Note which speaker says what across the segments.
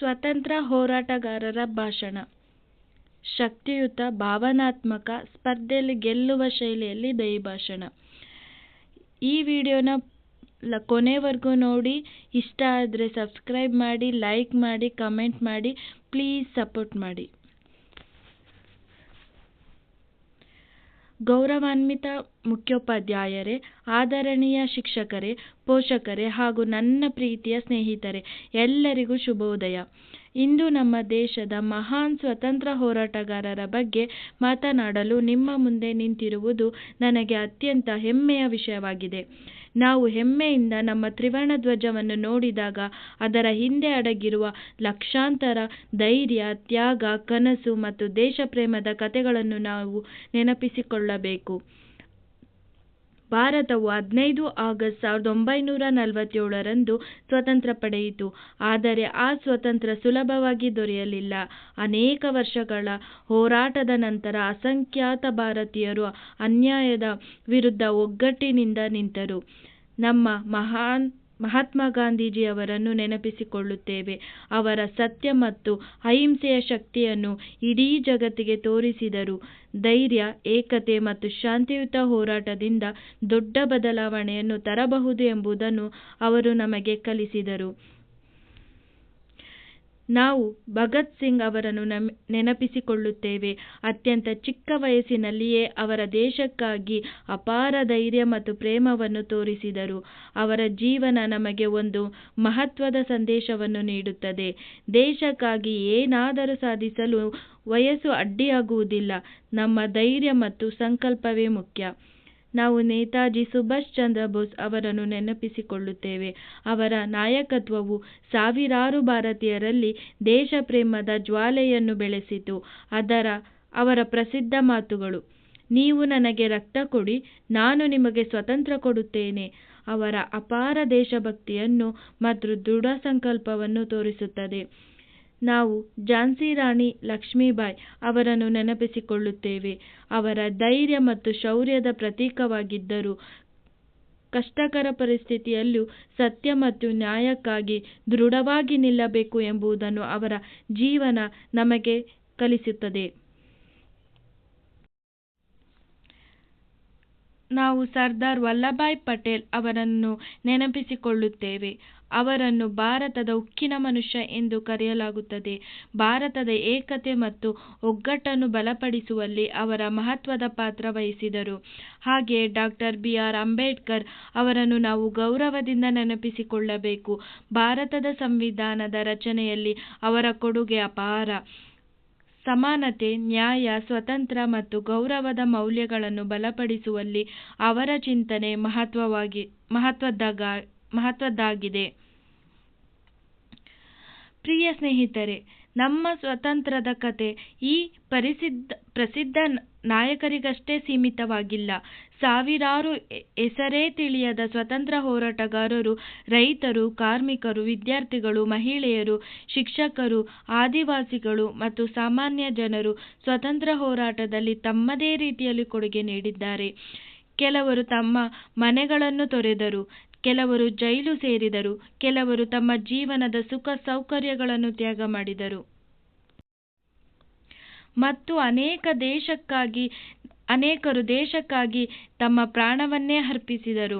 Speaker 1: ಸ್ವತಂತ್ರ ಹೋರಾಟಗಾರರ ಭಾಷಣ. ಶಕ್ತಿಯುತ, ಭಾವನಾತ್ಮಕ, ಸ್ಪರ್ಧೆಯಲ್ಲಿ ಗೆಲ್ಲುವ ಶೈಲಿಯಲ್ಲಿ ಭಾಷಣ. ಈ ವಿಡಿಯೋನ ಕೊನೆವರೆಗೂ ನೋಡಿ. ಇಷ್ಟ ಆದರೆ ಸಬ್ಸ್ಕ್ರೈಬ್ ಮಾಡಿ, ಲೈಕ್ ಮಾಡಿ, ಕಮೆಂಟ್ ಮಾಡಿ, ಪ್ಲೀಸ್ ಸಪೋರ್ಟ್ ಮಾಡಿ. ಗೌರವಾನ್ವಿತ ಮುಖ್ಯೋಪಾಧ್ಯಾಯರೇ, ಆದರಣೀಯ ಶಿಕ್ಷಕರೇ, ಪೋಷಕರೇ ಹಾಗೂ ನನ್ನ ಪ್ರೀತಿಯ ಸ್ನೇಹಿತರೆ, ಎಲ್ಲರಿಗೂ ಶುಭೋದಯ. ಇಂದು ನಮ್ಮ ದೇಶದ ಮಹಾನ್ ಸ್ವತಂತ್ರ ಹೋರಾಟಗಾರರ ಬಗ್ಗೆ ಮಾತನಾಡಲು ನಿಮ್ಮ ಮುಂದೆ ನಿಂತಿರುವುದು ನನಗೆ ಅತ್ಯಂತ ಹೆಮ್ಮೆಯ ವಿಷಯವಾಗಿದೆ. ನಾವು ಹೆಮ್ಮೆಯಿಂದ ನಮ್ಮ ತ್ರಿವರ್ಣ ಧ್ವಜವನ್ನು ನೋಡಿದಾಗ ಅದರ ಹಿಂದೆ ಅಡಗಿರುವ ಲಕ್ಷಾಂತರ ಧೈರ್ಯ, ತ್ಯಾಗ, ಕನಸು ಮತ್ತು ದೇಶಪ್ರೇಮದ ಕಥೆಗಳನ್ನು ನಾವು ನೆನಪಿಸಿಕೊಳ್ಳಬೇಕು. ಭಾರತವು 15 ಆಗಸ್ಟ್ 1947ರಂದು ಸ್ವತಂತ್ರ ಪಡೆಯಿತು. ಆದರೆ ಆ ಸ್ವಾತಂತ್ರ್ಯ ಸುಲಭವಾಗಿ ದೊರೆಯಲಿಲ್ಲ. ಅನೇಕ ವರ್ಷಗಳ ಹೋರಾಟದ ನಂತರ ಅಸಂಖ್ಯಾತ ಭಾರತೀಯರು ಅನ್ಯಾಯದ ವಿರುದ್ಧ ಒಗ್ಗಟ್ಟಿನಿಂದ ನಿಂತರು. ನಮ್ಮ ಮಹಾತ್ಮ ಗಾಂಧೀಜಿಯವರನ್ನು ನೆನಪಿಸಿಕೊಳ್ಳುತ್ತೇವೆ. ಅವರ ಸತ್ಯ ಮತ್ತು ಅಹಿಂಸೆಯ ಶಕ್ತಿಯನ್ನು ಇಡೀ ಜಗತ್ತಿಗೆ ತೋರಿಸಿದರು. ಧೈರ್ಯ, ಏಕತೆ ಮತ್ತು ಶಾಂತಿಯುತ ಹೋರಾಟದಿಂದ ದೊಡ್ಡ ಬದಲಾವಣೆಯನ್ನು ತರಬಹುದು ಎಂಬುದನ್ನು ಅವರು ನಮಗೆ ಕಲಿಸಿದರು. ನಾವು ಭಗತ್ ಸಿಂಗ್ ಅವರನ್ನು ನೆನಪಿಸಿಕೊಳ್ಳುತ್ತೇವೆ. ಅತ್ಯಂತ ಚಿಕ್ಕ ವಯಸ್ಸಿನಲ್ಲಿಯೇ ಅವರ ದೇಶಕ್ಕಾಗಿ ಅಪಾರ ಧೈರ್ಯ ಮತ್ತು ಪ್ರೇಮವನ್ನು ತೋರಿಸಿದರು. ಅವರ ಜೀವನ ನಮಗೆ ಒಂದು ಮಹತ್ವದ ಸಂದೇಶವನ್ನು ನೀಡುತ್ತದೆ. ದೇಶಕ್ಕಾಗಿ ಏನಾದರೂ ಸಾಧಿಸಲು ವಯಸ್ಸು ಅಡ್ಡಿಯಾಗುವುದಿಲ್ಲ. ನಮ್ಮ ಧೈರ್ಯ ಮತ್ತು ಸಂಕಲ್ಪವೇ ಮುಖ್ಯ. ನಾವು ನೇತಾಜಿ ಸುಭಾಷ್ ಚಂದ್ರ ಬೋಸ್ ಅವರನ್ನು ನೆನಪಿಸಿಕೊಳ್ಳುತ್ತೇವೆ. ಅವರ ನಾಯಕತ್ವವು ಸಾವಿರಾರು ಭಾರತೀಯರಲ್ಲಿ ದೇಶಪ್ರೇಮದ ಜ್ವಾಲೆಯನ್ನು ಬೆಳೆಸಿತು. ಅವರ ಪ್ರಸಿದ್ಧ ಮಾತುಗಳು, ನೀವು ನನಗೆ ರಕ್ತ ಕೊಡಿ, ನಾನು ನಿಮಗೆ ಸ್ವಾತಂತ್ರ್ಯ ಕೊಡುತ್ತೇನೆ, ಅವರ ಅಪಾರ ದೇಶಭಕ್ತಿಯನ್ನು ಮತ್ತು ದೃಢ ಸಂಕಲ್ಪವನ್ನು ತೋರಿಸುತ್ತದೆ. ನಾವು ಝಾನ್ಸಿ ರಾಣಿ ಲಕ್ಷ್ಮೀಬಾಯಿ ಅವರನ್ನು ನೆನಪಿಸಿಕೊಳ್ಳುತ್ತೇವೆ. ಅವರ ಧೈರ್ಯ ಮತ್ತು ಶೌರ್ಯದ ಪ್ರತೀಕವಾಗಿದ್ದರು. ಕಷ್ಟಕರ ಪರಿಸ್ಥಿತಿಯಲ್ಲೂ ಸತ್ಯ ಮತ್ತು ನ್ಯಾಯಕ್ಕಾಗಿ ದೃಢವಾಗಿ ನಿಲ್ಲಬೇಕು ಎಂಬುದನ್ನು ಅವರ ಜೀವನ ನಮಗೆ ಕಲಿಸುತ್ತದೆ. ನಾವು ಸರ್ದಾರ್ ವಲ್ಲಭಭಾಯ್ ಪಟೇಲ್ ಅವರನ್ನು ನೆನಪಿಸಿಕೊಳ್ಳುತ್ತೇವೆ. ಅವರನ್ನು ಭಾರತದ ಉಕ್ಕಿನ ಮನುಷ್ಯ ಎಂದು ಕರೆಯಲಾಗುತ್ತದೆ. ಭಾರತದ ಏಕತೆ ಮತ್ತು ಒಗ್ಗಟ್ಟನ್ನು ಬಲಪಡಿಸುವಲ್ಲಿ ಅವರ ಮಹತ್ವದ ಪಾತ್ರ ವಹಿಸಿದರು. ಹಾಗೆಯೇ ಡಾಕ್ಟರ್ BR ಅಂಬೇಡ್ಕರ್ ಅವರನ್ನು ನಾವು ಗೌರವದಿಂದ ನೆನಪಿಸಿಕೊಳ್ಳಬೇಕು. ಭಾರತದ ಸಂವಿಧಾನದ ರಚನೆಯಲ್ಲಿ ಅವರ ಕೊಡುಗೆ ಅಪಾರ. ಸಮಾನತೆ, ನ್ಯಾಯ, ಸ್ವಾತಂತ್ರ್ಯ ಮತ್ತು ಗೌರವದ ಮೌಲ್ಯಗಳನ್ನು ಬಲಪಡಿಸುವಲ್ಲಿ ಅವರ ಚಿಂತನೆ ಮಹತ್ವದ್ದಾಗಿದೆ. ಪ್ರಿಯ ಸ್ನೇಹಿತರೆ, ನಮ್ಮ ಸ್ವಾತಂತ್ರ್ಯದ ಕತೆ ಈ ಪ್ರಸಿದ್ಧ ನಾಯಕರಿಗಷ್ಟೇ ಸೀಮಿತವಾಗಿಲ್ಲ. ಸಾವಿರಾರು ಹೆಸರೇ ತಿಳಿಯದ ಸ್ವತಂತ್ರ ಹೋರಾಟಗಾರರು, ರೈತರು, ಕಾರ್ಮಿಕರು, ವಿದ್ಯಾರ್ಥಿಗಳು, ಮಹಿಳೆಯರು, ಶಿಕ್ಷಕರು, ಆದಿವಾಸಿಗಳು ಮತ್ತು ಸಾಮಾನ್ಯ ಜನರು ಸ್ವಾತಂತ್ರ್ಯ ಹೋರಾಟದಲ್ಲಿ ತಮ್ಮದೇ ರೀತಿಯಲ್ಲಿ ಕೊಡುಗೆ ನೀಡಿದ್ದಾರೆ. ಕೆಲವರು ತಮ್ಮ ಮನೆಗಳನ್ನು ತೊರೆದರು, ಕೆಲವರು ಜೈಲು ಸೇರಿದರು, ಕೆಲವರು ತಮ್ಮ ಜೀವನದ ಸುಖ ಸೌಕರ್ಯಗಳನ್ನು ತ್ಯಾಗ ಮಾಡಿದರು ಮತ್ತು ಅನೇಕರು ದೇಶಕ್ಕಾಗಿ ತಮ್ಮ ಪ್ರಾಣವನ್ನೇ ಅರ್ಪಿಸಿದರು.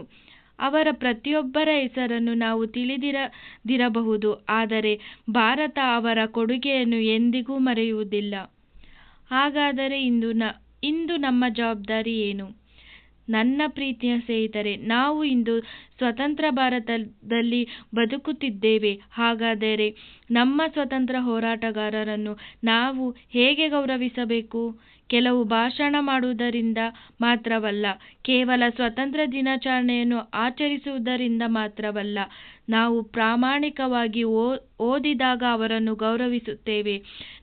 Speaker 1: ಅವರ ಪ್ರತಿಯೊಬ್ಬರ ಹೆಸರನ್ನು ನಾವು ತಿಳಿದಿರಬಹುದು, ಆದರೆ ಭಾರತ ಅವರ ಕೊಡುಗೆಯನ್ನು ಎಂದಿಗೂ ಮರೆಯುವುದಿಲ್ಲ. ಹಾಗಾದರೆ ಇಂದು ನಮ್ಮ ಜವಾಬ್ದಾರಿ ಏನು? ನನ್ನ ಪ್ರೀತಿಯ ಸ್ನೇಹಿತರೆ, ನಾವು ಇಂದು ಸ್ವತಂತ್ರ ಭಾರತದಲ್ಲಿ ಬದುಕುತ್ತಿದ್ದೇವೆ. ಹಾಗಾದರೆ ನಮ್ಮ ಸ್ವತಂತ್ರ ಹೋರಾಟಗಾರರನ್ನು ನಾವು ಹೇಗೆ ಗೌರವಿಸಬೇಕು? ಕೆಲವು ಭಾಷಣ ಮಾಡುವುದರಿಂದ ಮಾತ್ರವಲ್ಲ, ಕೇವಲ ಸ್ವಾತಂತ್ರ್ಯ ದಿನಾಚರಣೆಯನ್ನು ಆಚರಿಸುವುದರಿಂದ ಮಾತ್ರವಲ್ಲ. ನಾವು ಪ್ರಾಮಾಣಿಕವಾಗಿ ಓದಿದಾಗ ಅವರನ್ನು ಗೌರವಿಸುತ್ತೇವೆ.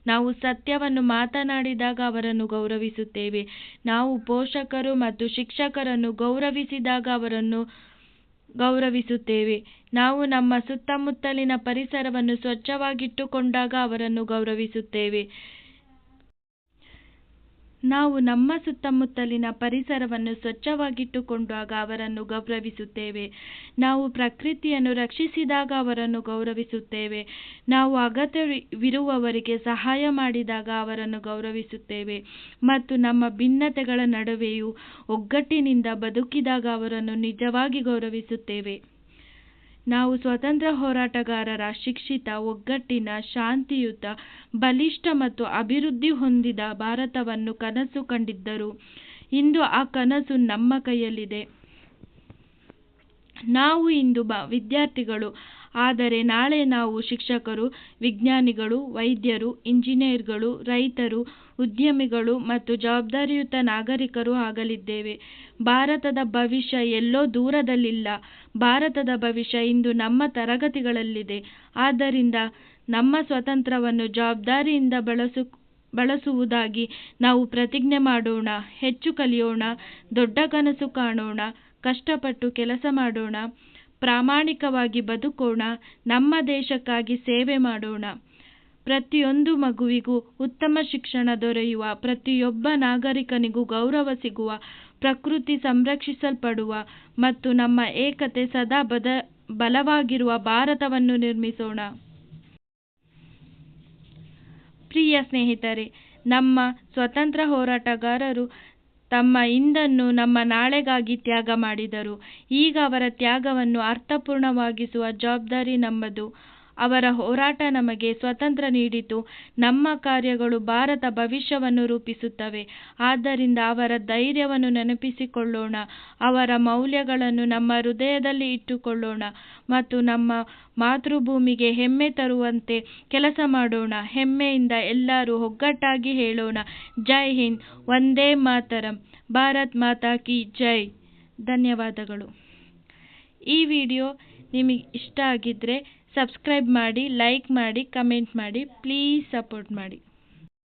Speaker 1: ನಾವು ಸತ್ಯವನ್ನು ಮಾತನಾಡಿದಾಗ ಅವರನ್ನು ಗೌರವಿಸುತ್ತೇವೆ. ನಾವು ಪೋಷಕರು ಮತ್ತು ಶಿಕ್ಷಕರನ್ನು ಗೌರವಿಸಿದಾಗ ಅವರನ್ನು ಗೌರವಿಸುತ್ತೇವೆ. ನಾವು ನಮ್ಮ ಸುತ್ತಮುತ್ತಲಿನ ಪರಿಸರವನ್ನು ಸ್ವಚ್ಛವಾಗಿಟ್ಟುಕೊಂಡಾಗ ಅವರನ್ನು ಗೌರವಿಸುತ್ತೇವೆ. ನಾವು ನಮ್ಮ ಸುತ್ತಮುತ್ತಲಿನ ಪರಿಸರವನ್ನು ಸ್ವಚ್ಛವಾಗಿಟ್ಟುಕೊಂಡಾಗ ಅವರನ್ನು ಗೌರವಿಸುತ್ತೇವೆ. ನಾವು ಪ್ರಕೃತಿಯನ್ನು ರಕ್ಷಿಸಿದಾಗ ಅವರನ್ನು ಗೌರವಿಸುತ್ತೇವೆ. ನಾವು ಅಗತ್ಯವಿರುವವರಿಗೆ ಸಹಾಯ ಮಾಡಿದಾಗ ಅವರನ್ನು ಗೌರವಿಸುತ್ತೇವೆ. ಮತ್ತು ನಮ್ಮ ಭಿನ್ನತೆಗಳ ನಡುವೆಯೂ ಒಗ್ಗಟ್ಟಿನಿಂದ ಬದುಕಿದಾಗ ಅವರನ್ನು ನಿಜವಾಗಿ ಗೌರವಿಸುತ್ತೇವೆ. ನಾವು ಸ್ವಾತಂತ್ರ್ಯ ಹೋರಾಟಗಾರರ ಶಿಕ್ಷಿತ, ಒಗ್ಗಟ್ಟಿನ, ಶಾಂತಿಯುತ, ಬಲಿಷ್ಠ ಮತ್ತು ಅಭಿವೃದ್ಧಿ ಹೊಂದಿದ ಭಾರತವನ್ನು ಕನಸು ಕಂಡಿದ್ದರು. ಇಂದು ಆ ಕನಸು ನಮ್ಮ ಕೈಯಲ್ಲಿದೆ. ನಾವು ಇಂದು ವಿದ್ಯಾರ್ಥಿಗಳು, ಆದರೆ ನಾಳೆ ನಾವು ಶಿಕ್ಷಕರು, ವಿಜ್ಞಾನಿಗಳು, ವೈದ್ಯರು, ಇಂಜಿನಿಯರ್ಗಳು, ರೈತರು, ಉದ್ಯಮಿಗಳು ಮತ್ತು ಜವಾಬ್ದಾರಿಯುತ ನಾಗರಿಕರು ಆಗಲಿದ್ದೇವೆ. ಭಾರತದ ಭವಿಷ್ಯ ಎಲ್ಲೋ ದೂರದಲ್ಲಿಲ್ಲ. ಭಾರತದ ಭವಿಷ್ಯ ಇಂದು ನಮ್ಮ ತರಗತಿಗಳಲ್ಲಿದೆ. ಆದ್ದರಿಂದ ನಮ್ಮ ಸ್ವಾತಂತ್ರ್ಯವನ್ನು ಜವಾಬ್ದಾರಿಯಿಂದ ಬಳಸುವುದಾಗಿ ನಾವು ಪ್ರತಿಜ್ಞೆ ಮಾಡೋಣ. ಹೆಚ್ಚು ಕಲಿಯೋಣ, ದೊಡ್ಡ ಕನಸು ಕಾಣೋಣ, ಕಷ್ಟಪಟ್ಟು ಕೆಲಸ ಮಾಡೋಣ, ಪ್ರಾಮಾಣಿಕವಾಗಿ ಬದುಕೋಣ, ನಮ್ಮ ದೇಶಕ್ಕಾಗಿ ಸೇವೆ ಮಾಡೋಣ. ಪ್ರತಿಯೊಂದು ಮಗುವಿಗೂ ಉತ್ತಮ ಶಿಕ್ಷಣ ದೊರೆಯುವ, ಪ್ರತಿಯೊಬ್ಬ ನಾಗರಿಕನಿಗೂ ಗೌರವ ಸಿಗುವ, ಪ್ರಕೃತಿ ಸಂರಕ್ಷಿಸಲ್ಪಡುವ ಮತ್ತು ನಮ್ಮ ಏಕತೆ ಸದಾ ಬಲವಾಗಿರುವ ಭಾರತವನ್ನು ನಿರ್ಮಿಸೋಣ. ಪ್ರಿಯ ಸ್ನೇಹಿತರೆ, ನಮ್ಮ ಸ್ವಾತಂತ್ರ್ಯ ಹೋರಾಟಗಾರರು ತಮ್ಮ ಇಂದನ್ನು ನಮ್ಮ ನಾಳೆಗಾಗಿ ತ್ಯಾಗ ಮಾಡಿದರು. ಈಗ ಅವರ ತ್ಯಾಗವನ್ನು ಅರ್ಥಪೂರ್ಣವಾಗಿಸುವ ಜವಾಬ್ದಾರಿ ನಮ್ಮದು. ಅವರ ಹೋರಾಟ ನಮಗೆ ಸ್ವಾತಂತ್ರ್ಯ ನೀಡಿತು. ನಮ್ಮ ಕಾರ್ಯಗಳು ಭಾರತ ಭವಿಷ್ಯವನ್ನು ರೂಪಿಸುತ್ತವೆ. ಆದ್ದರಿಂದ ಅವರ ಧೈರ್ಯವನ್ನು ನೆನಪಿಸಿಕೊಳ್ಳೋಣ, ಅವರ ಮೌಲ್ಯಗಳನ್ನು ನಮ್ಮ ಹೃದಯದಲ್ಲಿ ಇಟ್ಟುಕೊಳ್ಳೋಣ ಮತ್ತು ನಮ್ಮ ಮಾತೃಭೂಮಿಗೆ ಹೆಮ್ಮೆ ತರುವಂತೆ ಕೆಲಸ ಮಾಡೋಣ. ಹೆಮ್ಮೆಯಿಂದ ಎಲ್ಲರೂ ಒಗ್ಗಟ್ಟಾಗಿ ಹೇಳೋಣ, ಜೈ ಹಿಂದ್, ವಂದೇ ಮಾತರಂ, ಭಾರತ್ ಮಾತಾ ಕಿ ಜೈ. ಧನ್ಯವಾದಗಳು. ಈ ವಿಡಿಯೋ ನಿಮಗೆ ಇಷ್ಟ ಆಗಿದ್ರೆ ಸಬ್ಸ್ಕ್ರೈಬ್ ಮಾಡಿ, ಲೈಕ್ ಮಾಡಿ, ಕಮೆಂಟ್ ಮಾಡಿ. ಪ್ಲೀಸ್ ಸಪೋರ್ಟ್ ಮಾಡಿ.